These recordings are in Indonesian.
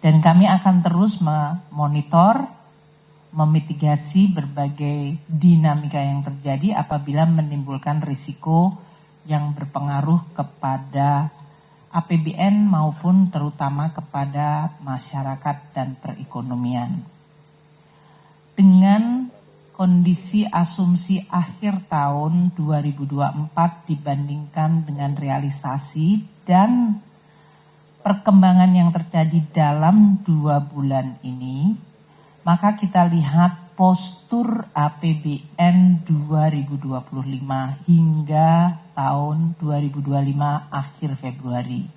Dan kami akan terus memonitor, memitigasi berbagai dinamika yang terjadi apabila menimbulkan risiko yang berpengaruh kepada APBN maupun terutama kepada masyarakat dan perekonomian. Dengan kondisi asumsi akhir tahun 2024 dibandingkan dengan realisasi dan perkembangan yang terjadi dalam 2 bulan ini, maka kita lihat postur APBN 2025 hingga tahun 2025 akhir Februari.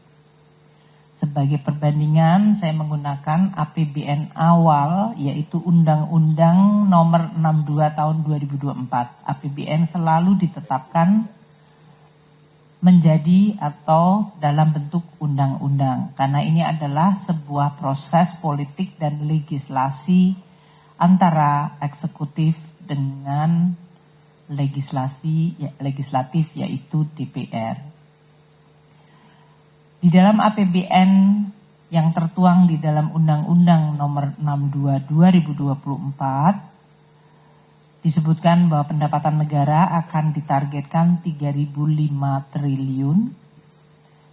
Sebagai perbandingan, saya menggunakan APBN awal, yaitu Undang-Undang Nomor 62 Tahun 2024. APBN selalu ditetapkan menjadi atau dalam bentuk undang-undang, karena ini adalah sebuah proses politik dan legislasi antara eksekutif dengan legislatif yaitu DPR. Di dalam APBN yang tertuang di dalam Undang-Undang Nomor 62 2024 disebutkan bahwa pendapatan negara akan ditargetkan 3.005 triliun,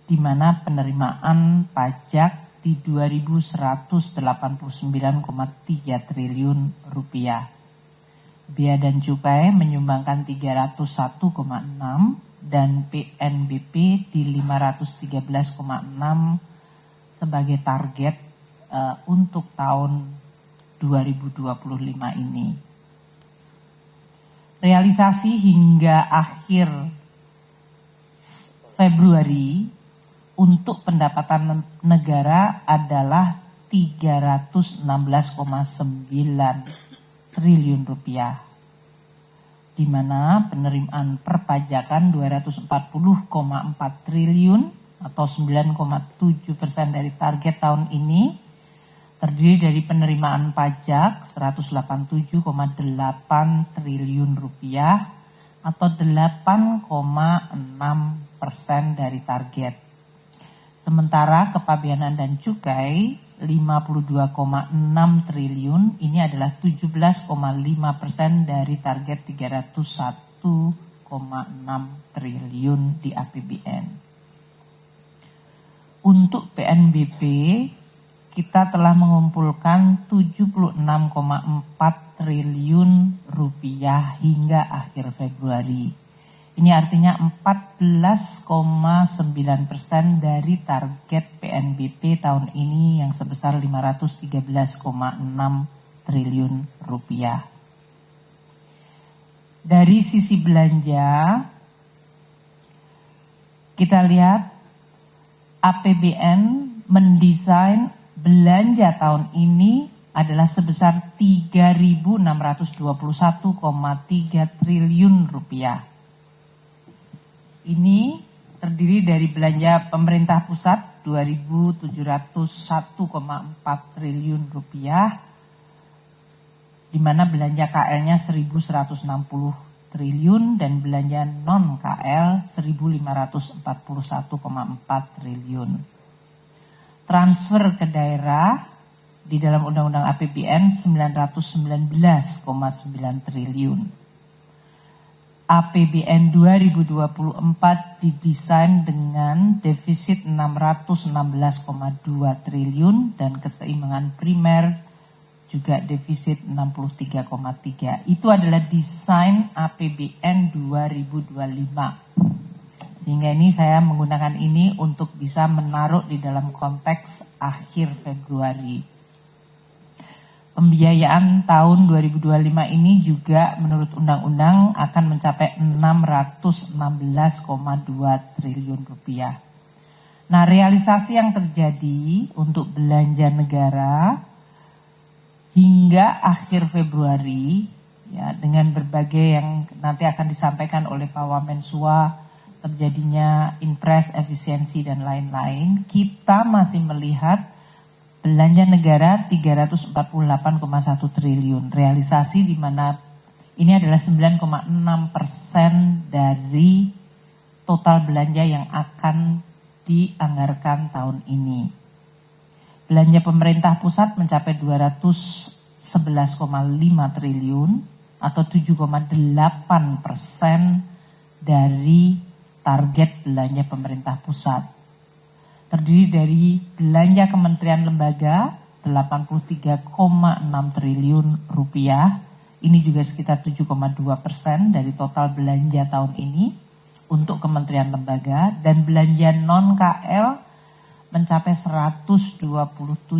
di mana penerimaan pajak di 2.189,3 triliun rupiah. Bea dan cukai menyumbangkan 301,6 dan PNBP di 513,6 sebagai target untuk tahun 2025 ini. Realisasi hingga akhir Februari untuk pendapatan negara adalah 316,9 triliun rupiah, di mana penerimaan perpajakan 240,4 triliun atau 9,7% dari target tahun ini, terdiri dari penerimaan pajak 187,8 triliun rupiah atau 8,6% dari target. Sementara kepabeanan dan cukai 52,6 triliun, ini adalah 17,5% dari target 301,6 triliun di APBN. Untuk PNBP, kita telah mengumpulkan 76,4 triliun rupiah hingga akhir Februari. Ini artinya 14,9% dari target PNBP tahun ini yang sebesar 513,6 triliun rupiah. Dari sisi belanja, kita lihat APBN mendesain belanja tahun ini adalah sebesar 3.621,3 triliun rupiah. Ini terdiri dari belanja pemerintah pusat 2.701,4 triliun rupiah, di mana belanja KL-nya 1.160 triliun dan belanja non-KL 1.541,4 triliun. Transfer ke daerah di dalam Undang-Undang APBN 919,9 triliun. APBN 2024 didesain dengan defisit 616,2 triliun dan keseimbangan primer juga defisit 63,3. Itu adalah desain APBN 2025. Sehingga ini saya menggunakan ini untuk bisa menaruh di dalam konteks akhir Februari. Pembiayaan tahun 2025 ini juga menurut undang-undang akan mencapai 616,2 triliun rupiah. Nah, realisasi yang terjadi untuk belanja negara hingga akhir Februari, ya, dengan berbagai yang nanti akan disampaikan oleh Pak Wamensua, terjadinya impres, efisiensi, dan lain-lain, kita masih melihat belanja negara 348,1 triliun. Realisasi di mana ini adalah 9,6% dari total belanja yang akan dianggarkan tahun ini. Belanja pemerintah pusat mencapai 211,5 triliun atau 7,8% dari target belanja pemerintah pusat. Terdiri dari belanja kementerian lembaga 83,6 triliun rupiah. Ini juga sekitar 7,2% dari total belanja tahun ini untuk kementerian lembaga, dan belanja non-KL mencapai 127,9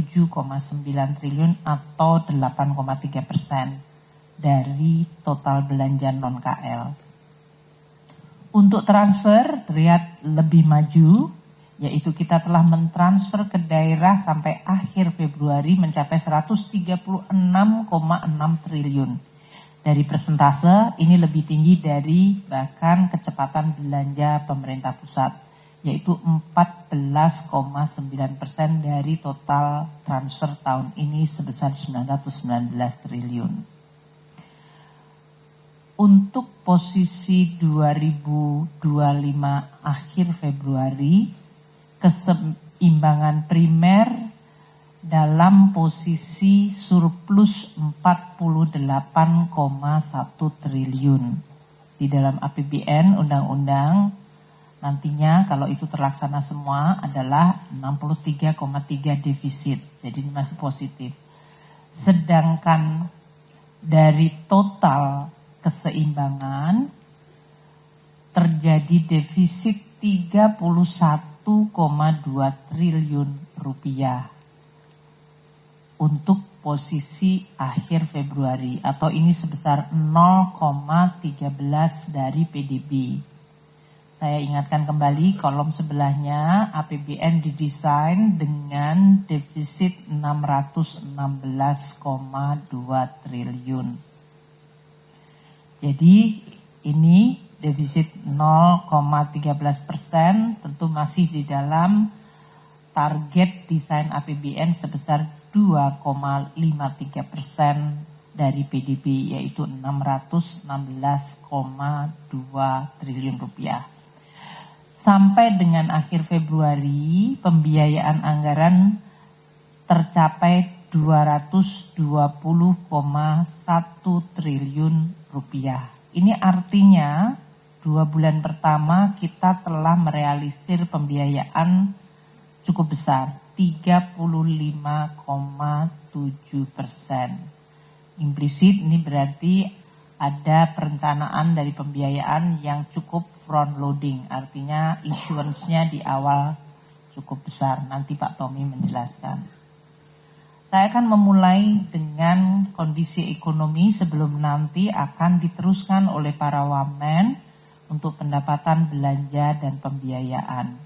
triliun atau 8,3% dari total belanja non-KL. Untuk transfer terlihat lebih maju, yaitu kita telah mentransfer ke daerah sampai akhir Februari mencapai 136,6 triliun. Dari persentase ini lebih tinggi dari bahkan kecepatan belanja pemerintah pusat, yaitu 14,9% dari total transfer tahun ini sebesar 919 triliun. Untuk posisi 2025 akhir Februari, keseimbangan primer dalam posisi surplus 48,1 triliun. Di dalam APBN undang-undang nantinya kalau itu terlaksana semua adalah 63,3 defisit. Jadi ini masih positif. Sedangkan dari total keseimbangan terjadi defisit 31,2 triliun rupiah untuk posisi akhir Februari, atau ini sebesar 0,13 dari PDB. Saya ingatkan kembali kolom sebelahnya, APBN didesain dengan defisit 616,2 triliun. Jadi ini defisit 0,13%, tentu masih di dalam target desain APBN sebesar 2,53% dari PDB, yaitu 616,2 triliun rupiah. Sampai dengan akhir Februari, pembiayaan anggaran tercapai 220,1 triliun rupiah. Ini artinya 2 bulan pertama kita telah merealisir pembiayaan cukup besar, 35,7%. Implisit ini berarti ada perencanaan dari pembiayaan yang cukup front loading, artinya issuance-nya di awal cukup besar. Nanti Pak Tommy menjelaskan. Saya akan memulai dengan kondisi ekonomi sebelum nanti akan diteruskan oleh para wamen untuk pendapatan belanja dan pembiayaan.